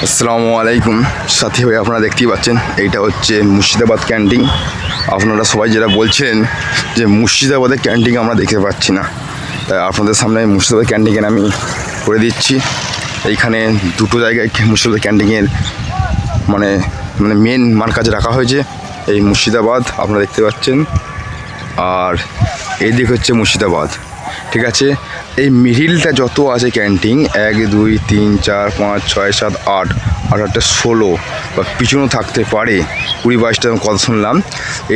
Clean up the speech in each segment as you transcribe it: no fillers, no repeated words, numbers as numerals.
আসসালামু আলাইকুম সাথী ভাই, আপনারা দেখতেই পাচ্ছেন এইটা হচ্ছে মুর্শিদাবাদ ক্যান্টিন। আপনারা সবাই যেটা বলছিলেন যে মুর্শিদাবাদের ক্যান্টিন আমরা দেখতে পাচ্ছি না, তাই আপনাদের সামনে মুর্শিদাবাদ ক্যান্টিন আমি করে দিচ্ছি। এইখানে দুটো জায়গায় মুর্শিদাবাদ ক্যান্টিনের মানে মানে মেন মার্কাজ রাখা হয়েছে। এই মুর্শিদাবাদ আপনারা দেখতে পাচ্ছেন, আর এই দিক হচ্ছে মুর্শিদাবাদ, ঠিক আছে। এই মিডিলটা যত আছে ক্যান্টিন 1 2 3 4 5 6 7 8 8টা 16 বা পিছনেও থাকতে পারে 20-22টা কথা শুনলাম।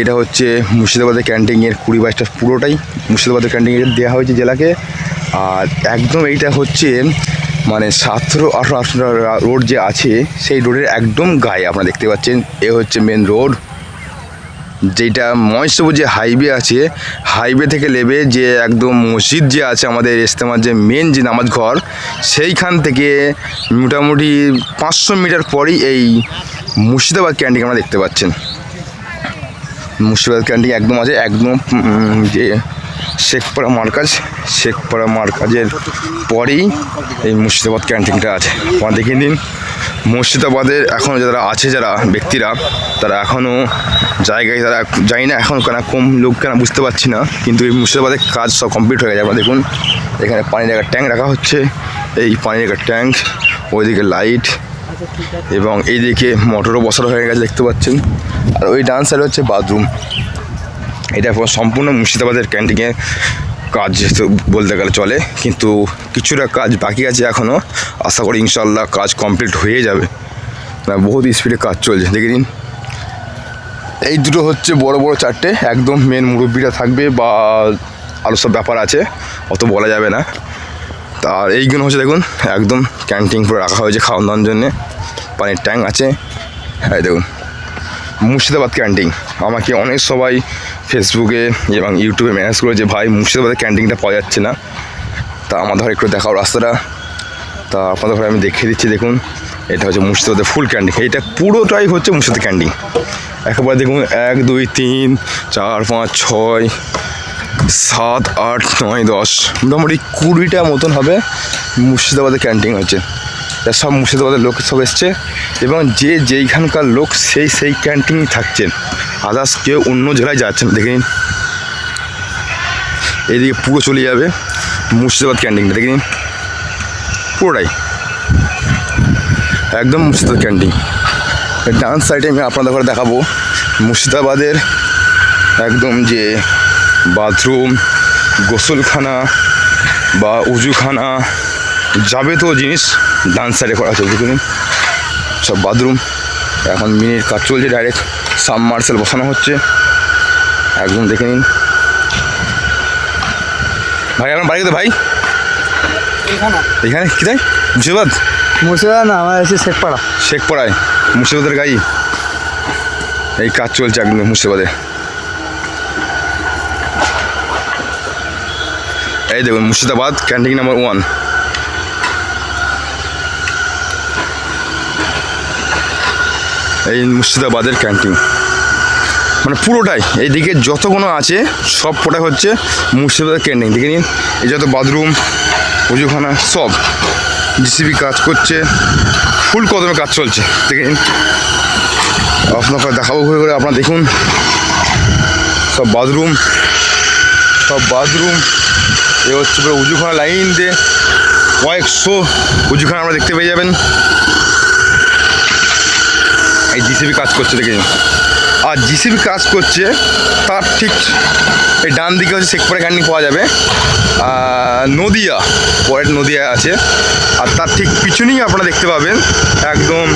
এটা হচ্ছে মুর্শিদাবাদের ক্যান্টিনের 20-22টা পুরোটাই মুর্শিদাবাদের ক্যান্টিনে দেওয়া হয়েছে জেলাকে। আর একদম এইটা হচ্ছে মানে 17-18 রোড যে আছে সেই রোডের একদম গায়ে আপনারা দেখতে পাচ্ছেন। এ হচ্ছে মেন রোড, যেটা মহেশপুর যে হাইওয়ে আছে, হাইওয়ে থেকে নেবে যে একদম মসজিদ যে আছে আমাদের ইস্তেমার যে মেন যে নামাজ ঘর, সেইখান থেকে মোটামুটি 500 মিটার পরেই এই মুর্শিদাবাদ ক্যান্টিন আমরা দেখতে পাচ্ছেন। মুর্শিদাবাদ ক্যান্টিন একদম আছে, একদম যে শেখপাড়া মার্কাজের পরেই এই মুর্শিদাবাদ ক্যান্টিনটা আছে। আপনারা দেখে নিন, মুর্শিদাবাদের এখনও যারা আছে, যারা ব্যক্তিরা, তারা এখনও জায়গায় তারা যাই না, এখন কেন কম লোক কেন বুঝতে পারছি না, কিন্তু এই মুর্শিদাবাদের কাজ সব কমপ্লিট হয়ে গেছে। আপনারা দেখুন, এখানে পানির একটা ট্যাঙ্ক রাখা হচ্ছে, এই পানির একটা ট্যাঙ্ক, ওইদিকে লাইট এবং এইদিকে মোটরও বসানো হয়ে গেছে দেখতে পাচ্ছেন। আর ওই ডান সাইড হচ্ছে বাথরুম। এটা সম্পূর্ণ মুর্শিদাবাদের ক্যান্টিনের কাজ বলতে গেলে চলে, কিন্তু কিছুটা কাজ বাকি আছে এখনও। আশা করি ইনশাল্লাহ কাজ কমপ্লিট হয়ে যাবে, বহুত স্পিডে কাজ চলছে। দেখে নিন, এই দুটো হচ্ছে বড় বড় চারটে, একদম মেন মুরব্বিটা থাকবে বা আরও সব ব্যাপার আছে, অত বলা যাবে না। তার এইগুলো হচ্ছে দেখুন, একদম ক্যান্টিন পুরো রাখা হয়েছে খাওয়ান দাওয়ার জন্যে। পানির ট্যাঙ্ক আছে, হ্যাঁ দেখুন মুর্শিদাবাদ ক্যান্টিন। আমাকে অনেক সবাই ফেসবুকে এবং ইউটিউবে মেসেজ করে যে ভাই মুর্শিদাবাদের ক্যান্টিনটা পাওয়া যাচ্ছে না, তা আমাদের একটু দেখাও রাস্তাটা। তা আপনাদের ঘরে আমি দেখিয়ে দিচ্ছি। দেখুন, এটা হচ্ছে মুর্শিদাবাদের ফুল ক্যান্টিন, এইটা পুরোটাই হচ্ছে মুর্শিদাবাদ ক্যান্টিন। একেবারে দেখুন 1 2 3 4 5 6 7 8 9 10 মোটামুটি 20টা মতন হবে মুর্শিদাবাদের ক্যান্টিন হচ্ছে। সব মুর্শিদাবাদের লোক সব এসছে এবং যে যেইখানকার লোক সেই ক্যান্টিনই থাকছেন, আদার্স কেউ অন্য জেলায় যাচ্ছেন। দেখে নিন, এইদিকে পুরো চলে যাবে মুর্শিদাবাদ ক্যান্টিনটা, দেখে নিন পুরোটাই একদম মুর্শিদাবাদ ক্যান্টিন। ডান সাইডে আমি আপনাদের ঘরে দেখাবো মুর্শিদাবাদের একদম যে বাথরুম, গোসলখানা বা উজুখানা, যাবতীয় জিনিস ডান সাইডে করা চলছে। দেখুন সব বাথরুম, এখন মিনির কাজ চলছে, ডাইরেক্ট সাবমার্সেল বসানো হচ্ছে একদম। দেখে নিন ভাই, আপনার বাড়ি কোথায় ভাই? এখানে কি তাই মুর্শিদাবাদ না, আমার আছে শেখপাড়ায় মুর্শিদাবাদের গাড়ি। এই কাজ চলছে একদম মুর্শিদাবাদে। এই দেখুন মুর্শিদাবাদ ক্যান্টিন নাম্বার 1। এই মুর্শিদাবাদের ক্যান্টিন মানে পুরোটাই এইদিকে যতগুলো আছে সব পুরোটাই হচ্ছে মুর্শিদাবাদের ক্যান্টিন। দেখে নিন, এই যত বাথরুম, উজুখানা সব জিসিবি কাজ করছে, ফুল কদমে কাজ চলছে। দেখে নিন, আপনাকে দেখাবো ঘুরে ঘুরে। আপনারা দেখুন সব বাথরুম, এ হচ্ছে পুরো উজুখানা লাইন দিয়ে কয়েকশো উজুখানা আমরা দেখতে পেয়ে যাবেন। এই জিসিবি কাজ করছে দেখে, আর জিসিবি কাজ করছে তার ঠিক এই ডান দিকে হচ্ছে শেখপাড়া ক্যান্টিন পাওয়া যাবে, নদিয়া পরের নদিয়া আছে। আর তার ঠিক পিছনেই আপনারা দেখতে পাবেন একদম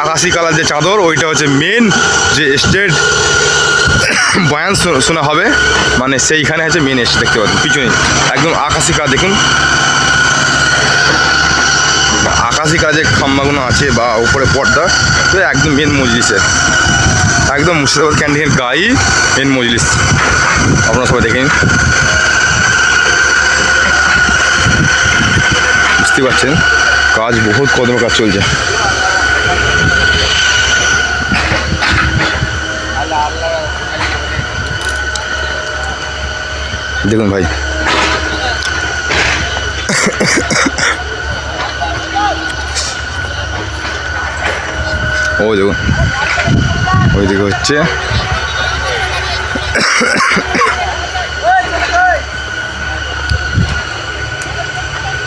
আকাশি কালার যে চাদর, ওইটা হচ্ছে মেন যে স্টেট বয়ান শোনা হবে, মানে সেইখানে হচ্ছে মেন স্টেট দেখতে পাবেন পিছনেই একদম আকাশি কালার। দেখুন আকাশি কাজে খাম্বাগুলো আছে বা উপরে পর্দা, তো একদম মেন মজলিসের, একদম মুর্শিদাবাদ ক্যান্টিনের গায়ে মেন মজলিস। আপনারা সবাই দেখেন, বুঝতে পারছেন কাজ বহুত কদমে কাজ চলছে। দেখুন ভাই, ওই দেখুন ওইদিকে হচ্ছে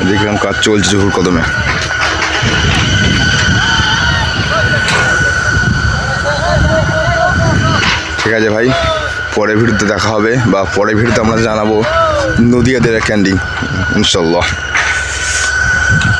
দেখলাম কাজ চলছে জোর কদমে। ঠিক আছে ভাই, পরের ভিডিওতে দেখা হবে, বা পরের ভিডিওতে আমরা জানাবো নদিয়াদের ক্যান্টিন ইনশাল্লাহ।